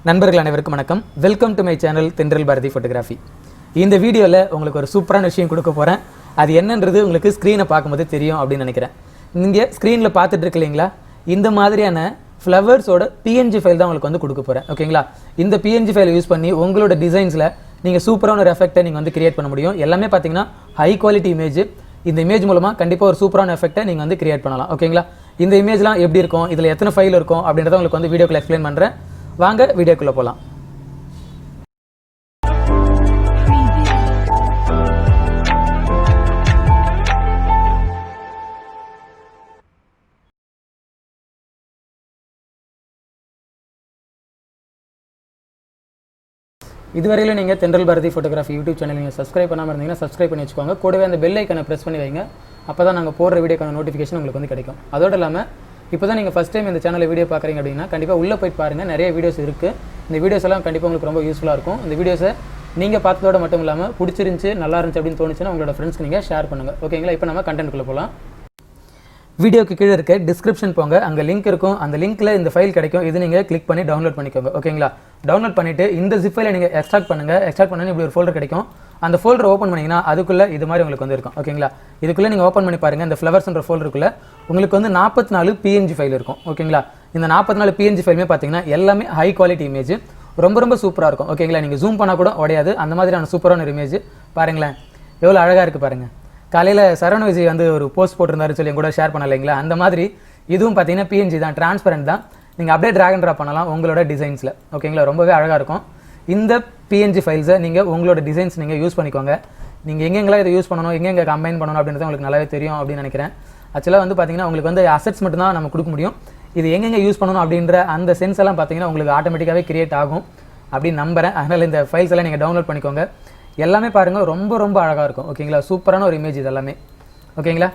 நண்பர்கள் அனைவருக்கும் வணக்கம். வெல்கம் டு மை சேனல் தென்றல் பாரதி ஃபோட்டோகிராஃபி. இந்த வீடியோவில் உங்களுக்கு ஒரு சூப்பரான விஷயம் கொடுக்க போகிறேன். அது என்னன்றது உங்களுக்கு ஸ்க்ரீனை பார்க்கும்போது தெரியும் அப்படின்னு நினைக்கிறேன். நீங்கள் ஸ்க்ரீனில் பார்த்துட்டு இருக்கு இல்லைங்களா, இந்த மாதிரியான ஃப்ளவர்ஸோட பிஎன்ஜி ஃபைல் தான் உங்களுக்கு வந்து கொடுக்க போகிறேன். ஓகேங்களா, இந்த பிஎன்ஜி ஃபைலை யூஸ் பண்ணி உங்களோட டிசைன்ஸில் நீங்கள் சூப்பரான ஒரு எஃபெக்ட்டை நீங்கள் வந்து கிரியேட் பண்ண முடியும். எல்லாமே பார்த்தீங்கன்னா ஹை குவாலிட்டி இமேஜ். இந்த இமேஜ் மூலமாக கண்டிப்பாக ஒரு சூப்பரான எஃபெக்ட்டை நீங்கள் வந்து கிரியேட் பண்ணலாம். ஓகேங்களா, இந்த இமேஜ்லாம் எப்படி இருக்கும், இதில் எத்தனை ஃபைல் இருக்கும் அப்படின்றத உங்களுக்கு வந்து வீடியோக்குள்ள எக்ஸ்பிளைன் பண்ணுறேன். வாங்க வீடியோக்குள்ள போகலாம். இதுவரையிலும் நீங்கள் தென்றல் பாரதி ஃபோட்டோகிராஃபி யூடியூப் சேனல் நீங்கள் சப்ஸ்கிரைப் பண்ணாமல் இருந்தீங்கன்னா சப்ஸ்கிரைப் பண்ணி வச்சுக்கோங்க. கூடவே அந்த பெல் ஐக்கனை ப்ரெஸ் பண்ணி வைங்க. அப்போ தான் நாங்கள் போடுற வீடியோக்கான நோட்டிஃபிகேஷன் உங்களுக்கு வந்து கிடைக்கும். அதோடு இல்லாமல் இப்போ தான் நீங்கள் ஃபஸ்ட் டைம் இந்த சேனலில் வீடியோ பார்க்குறீங்க அப்படின்னா கண்டிப்பாக உள்ளே போய்ட்டு பாருங்கள். நிறைய வீடியோஸ் இருக்குது. இந்த வீடியோஸ் எல்லாம் கண்டிப்பாக உங்களுக்கு ரொம்ப யூஸ்ஃபுல்லாக இருக்கும். இந்த வீடியோஸை நீங்கள் பார்த்ததோட மட்டும் இல்லாமல் பிடிச்சிருந்துச்சி, நல்லா இருந்துச்சு அப்படின்னு தோணுச்சுன்னா உங்களோட ஃப்ரெண்ட்ஸ்க்கு நீங்கள் ஷேர் பண்ணுங்கள். ஓகேங்களா, இப்போ நம்ம கண்டென்ட்குள்ளே போகலாம். வீடியோக்கு கீழே இருக்க டிஸ்கிரிப்ஷன் போங்க, அங்கே லிங்க் இருக்கும். அந்த லிங்க்கில் இந்த ஃபைல் கிடைக்கும். இது நீங்கள் கிளிக் பண்ணி டவுன்லோட் பண்ணிக்கோங்க. ஓகேங்களா, டவுன்லோட் பண்ணிவிட்டு இந்த ஜிப் ஃபைலை நீங்கள் எக்ஸ்ட்ராக்ட் பண்ணுங்கள். எக்ஸ்ட்ராக்ட் பண்ணி இப்படி ஒரு ஃபோல்டர் கிடைக்கும். அந்த ஃபோல்டர் ஓப்பன் பண்ணிங்கன்னா அதுக்குள்ளே இது மாதிரி உங்களுக்கு வந்து இருக்கும். ஓகேங்களா, இதுக்குள்ளே நீங்கள் ஓப்பன் பண்ணி பாருங்கள். இந்த ஃப்ளவர்ஸ்ன்ற ஃபோல்டருக்குள்ளே உங்களுக்கு வந்து 44 பிஎன்ஜி ஃபைல் இருக்கும். ஓகேங்களா, இந்த 44 பிஎன்ஜி ஃபைலுமே பார்த்தீங்கன்னா எல்லாமே ஹை குவாலிட்டி இமேஜ். ரொம்ப ரொம்ப சூப்பராக இருக்கும். ஓகேங்களா, நீங்கள் ஜூம் பண்ணால் கூட உடையாது. அந்த மாதிரியான சூப்பரான ஒரு இமேஜ் பாருங்களேன், எவ்வளோ அழகாக இருக்குது பாருங்கள். காலையில் சரவண விஜய் வந்து ஒரு போஸ்ட் போட்டிருந்தாரு சொல்லி கூட ஷேர் பண்ணலைங்களா, அந்த மாதிரி இதுவும் பார்த்தீங்கன்னா பிஎன்ஜி தான், டிரான்ஸ்பரண்ட் தான். நீங்கள் அப்படியே ட்ராக் அண்ட் ட்ராப் பண்ணலாம் உங்களோட டிசைன்ஸில். ஓகேங்களா, ரொம்பவே அழகாக இருக்கும். இந்த பிஎன்ஜி ஃபைல்ஸை நீங்கள் உங்களோட டிசைன்ஸ் நீங்கள் யூஸ் பண்ணிக்கோங்க. நீங்கள் எங்கெங்கெல்லாம் இதை யூஸ் பண்ணணும், எங்கெங்கே கம்பைன் பண்ணணும் அப்படின்றது உங்களுக்கு நல்லாவே தெரியும் அப்படின்னு நினைக்கிறேன். ஆக்சுவலாக வந்து பார்த்தீங்கன்னா உங்களுக்கு வந்து அசெட்ஸ் மட்டும் தான் நம்ம கொடுக்க முடியும். இது எங்கெங்கே யூஸ் பண்ணணும் அப்படின்ற அந்த சென்ஸ் எல்லாம் பார்த்தீங்கன்னா உங்களுக்கு ஆட்டோமேட்டிக்காகவே கிரியேட் ஆகும் அப்படின்னு நம்புகிறேன். அதனால் இந்த ஃபைல்ஸ் எல்லாம் நீங்கள் டவுன்லோட் பண்ணிக்கோங்க. எல்லாமே பாருங்கள், ரொம்ப ரொம்ப அழகாக இருக்கும். ஓகேங்களா, சூப்பரான ஒரு இமேஜ் இது எல்லாமே. ஓகேங்களா,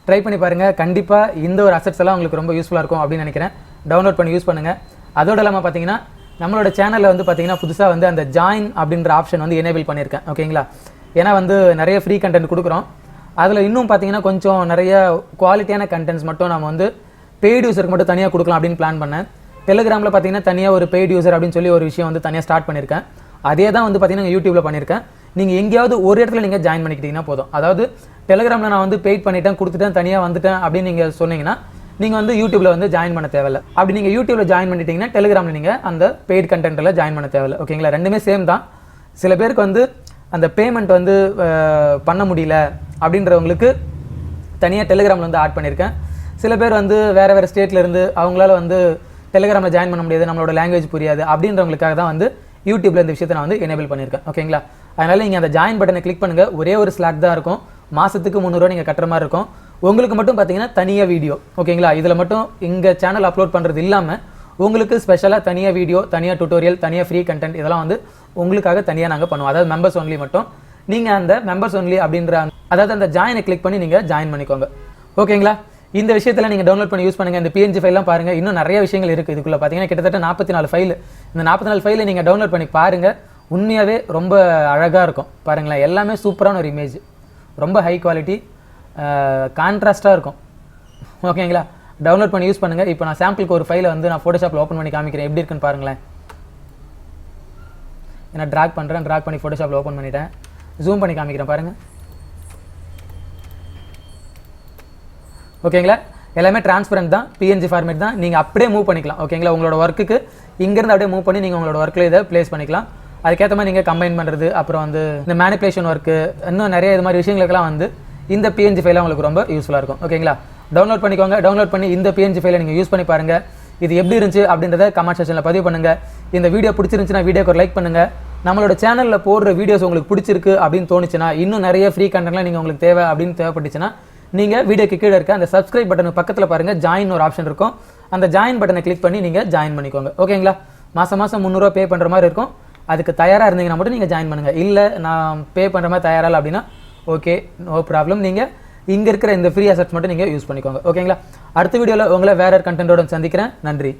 ட்ரை பண்ணி பாருங்கள். கண்டிப்பாக இந்த ஒரு அசெட்ஸ் எல்லாம் உங்களுக்கு ரொம்ப யூஸ்ஃபுல்லாக இருக்கும் அப்படின்னு நினைக்கிறேன். டவுன்லோட் பண்ணி யூஸ் பண்ணுங்கள். அதோடு இல்லாமல் பார்த்தீங்கன்னா நம்மளோட சேனலில் வந்து பார்த்தீங்கன்னா புதுசாக வந்து அந்த ஜாயின் அப்படின்ற ஆப்ஷன் வந்து எனேபிள் பண்ணியிருக்கேன். ஓகேங்களா, ஏன்னா வந்து நிறைய ஃப்ரீ கண்டென்ட் கொடுக்குறோம். அதில் இன்னும் பார்த்தீங்கன்னா கொஞ்சம் நிறைய குவாலிட்டியான கண்டென்ட்ஸ் மட்டும் நம்ம வந்து பெய்டு யூஸருக்கு மட்டும் தனியாக கொடுக்கலாம் அப்படின்னு பிளான் பண்ணேன். டெலிகிராமில் பார்த்தீங்கன்னா தனியாக ஒரு பெய்டு யூஸர் அப்படின்னு சொல்லி ஒரு விஷயம் வந்து தனியாக ஸ்டார்ட் பண்ணியிருக்கேன். அதே தான் வந்து பார்த்தீங்கன்னா யூடியூப்பில் பண்ணியிருக்கேன். நீங்கள் எங்கேயாவது ஒரு இடத்துல நீங்கள் ஜாயின் பண்ணிக்கிட்டீங்கன்னா போதும். அதாவது டெலிகிராமில் நான் வந்து பெய்ட் பண்ணிட்டேன், கொடுத்துட்டேன், தனியாக வந்துட்டேன் அப்படின்னு நீங்கள் சொன்னீங்கன்னா நீங்கள் வந்து யூடியூப்பில் வந்து ஜாயின் பண்ண தேவையில்ல. அப்படி நீங்கள் யூடியூப்பில் ஜாயின் பண்ணிட்டீங்கன்னா டெலிகிராமில் நீங்கள் அந்த பெய்ட் கண்டென்ட்டில் ஜாயின் பண்ண தேவையில்ல. ஓகேங்களா, ரெண்டுமே சேம் தான். சில பேருக்கு வந்து அந்த பேமெண்ட் வந்து பண்ண முடியல அப்படின்றவங்களுக்கு தனியாக டெலிகிராமில் வந்து ஆட் பண்ணியிருக்கேன். சில பேர் வந்து வேறு வேறு ஸ்டேட்லேருந்து அவங்களால வந்து டெலிகிராமில் ஜாயின் பண்ண முடியாது, நம்மளோட லாங்குவேஜ் புரியாது அப்படின்றவங்களுக்காக தான் வந்து யூடியூப்பில் இந்த விஷயத்தை நான் வந்து எனேபிள் பண்ணியிருக்கேன். ஓகேங்களா, அதனால் நீங்கள் அந்த ஜாயின் பட்டனை கிளிக் பண்ணுங்கள். ஒரே ஒரு ஸ்லாக் தான் இருக்கும். மாதத்துக்கு 300 நீங்கள் கட்டுற மாதிரி இருக்கும். உங்களுக்கு மட்டும் பார்த்தீங்கன்னா தனியாக வீடியோ. ஓகேங்களா, இதில் மட்டும் இங்கே சேனல் அப்லோட் பண்ணுறது இல்லாமல் உங்களுக்கு ஸ்பெஷலாக தனியாக வீடியோ, தனியாக டுட்டோரியல், தனியாக ஃப்ரீ கண்டென்ட் இதெல்லாம் வந்து உங்களுக்காக தனியாக நாங்கள் பண்ணுவோம். அதாவது மெம்பர்ஸ் ஒன்லி மட்டும். நீங்கள் அந்த மெம்பர்ஸ் ஒன்லி அப்படின்ற அதாவது அந்த ஜாயினை கிளிக் பண்ணி நீங்கள் ஜாயின் பண்ணிக்கோங்க. ஓகேங்களா, இந்த விஷயத்தில் நீங்கள் டவுன்லோட் பண்ணி யூஸ் பண்ணுங்கள். இந்த பிஎன்ஜி ஃபைல்லாம் பாருங்கள், இன்னும் நிறைய விஷயங்கள் இருக்குது இதுக்குள்ளே. பார்த்தீங்கன்னா கிட்டத்தட்ட 44 ஃபைல். இந்த 44 ஃபைலை நீங்கள் டவுன்லோட் பண்ணி பாருங்கள். உண்மையாகவே ரொம்ப அழகாக இருக்கும். பாருங்களேன், எல்லாமே சூப்பரான ஒரு இமேஜ், ரொம்ப ஹை குவாலிட்டி, கான்ட்ராஸ்ட்டாக இருக்கும். ஓகேங்களா, டவுன்லோட் பண்ணி யூஸ் பண்ணுங்கள். இப்போ நான் சாம்பிளுக்கு ஒரு ஃபைலை வந்து நான் ஃபோட்டோஷாப்பில் ஓப்பன் பண்ணி காமிக்கிறேன், எப்படி இருக்குன்னு பாருங்களேன். நான் ட்ராக் பண்ணுறேன், ட்ராக் பண்ணி ஃபோட்டோஷாப்பில் ஓப்பன் பண்ணிட்டேன். ஜூம் பண்ணி காமிக்கிறேன் பாருங்கள். ஓகேங்களா, எல்லாமே டிரான்ஸ்பரண்ட் தான், பிஎன்ஜி ஃபார்மேட் தான். நீங்கள் அப்படியே மூவ் பண்ணிக்கலாம். ஓகேங்களா, உங்களோட ஒர்க்குக்கு இங்கேருந்து அப்படியே மூவ் பண்ணி நீங்கள் உங்களோட ஒர்க்கில் இதை ப்ளேஸ் பண்ணிக்கலாம். அதுக்கேற்ற மாதிரி நீங்கள் கம்பைன் பண்ணுறது, அப்புறம் வந்து இந்த மேனிப்புலேஷன் ஒர்க்கு, இன்னும் நிறைய இது மாதிரி விஷயங்களுக்கெல்லாம் வந்து இந்த பிஎன்ஜி ஃபைலாக உங்களுக்கு ரொம்ப யூஸ்ஃபுல்லாக இருக்கும். ஓகேங்களா, டவுன்லோட் பண்ணிக்கோங்க. டவுன்லோட் பண்ணி இந்த பிஎன்ஜி ஃபைலை நீங்கள் யூஸ் பண்ணி பாருங்கள். இது எப்படி இருந்துச்சு அப்படின்றத கமெண்ட் செக்ஷனில் பதிவு பண்ணுங்கள். இந்த வீடியோ பிடிச்சிருந்துச்சுன்னா வீடியோக்கு ஒரு லைக் பண்ணுங்கள். நம்மளோட சேனலில் போடுற வீடியோஸ் உங்களுக்கு பிடிச்சிருக்கு அப்படின்னு தோணுச்சுன்னா, இன்னும் நிறைய ஃப்ரீ கண்டென்ட்லாம் நீங்கள் உங்களுக்கு தேவை அப்படின்னு தேவைப்பட்டுச்சுன்னா நீங்கள் வீடியோக்கு கீழே இருக்க அந்த சப்ஸ்கிரைப் பட்டனுக்கு பக்கத்தில் பாருங்கள், ஜாயின் ஒரு ஆப்ஷன் இருக்கும். அந்த ஜாயின் பட்டனை கிளிக் பண்ணி நீங்கள் ஜாயின் பண்ணிக்கோங்க. ஓகேங்களா, மாதம் 300 பே பண்ணுற மாதிரி இருக்கும். அதுக்கு தயாராக இருந்தீங்கன்னா மட்டும் நீங்கள் ஜாயின் பண்ணுங்கள். இல்லை நான் பே பண்ணுற மாதிரி தயாராக அப்படின்னா ஓகே, நோ ப்ராப்ளம். நீங்கள் இங்கே இருக்கிற இந்த ஃப்ரீ அசெட்ஸ் மட்டும் நீங்கள் யூஸ் பண்ணிக்கோங்க. ஓகேங்களா, அடுத்த வீடியோவில் உங்களை வேறு கண்டென்ட்டோட சந்திக்கிறேன். நன்றி.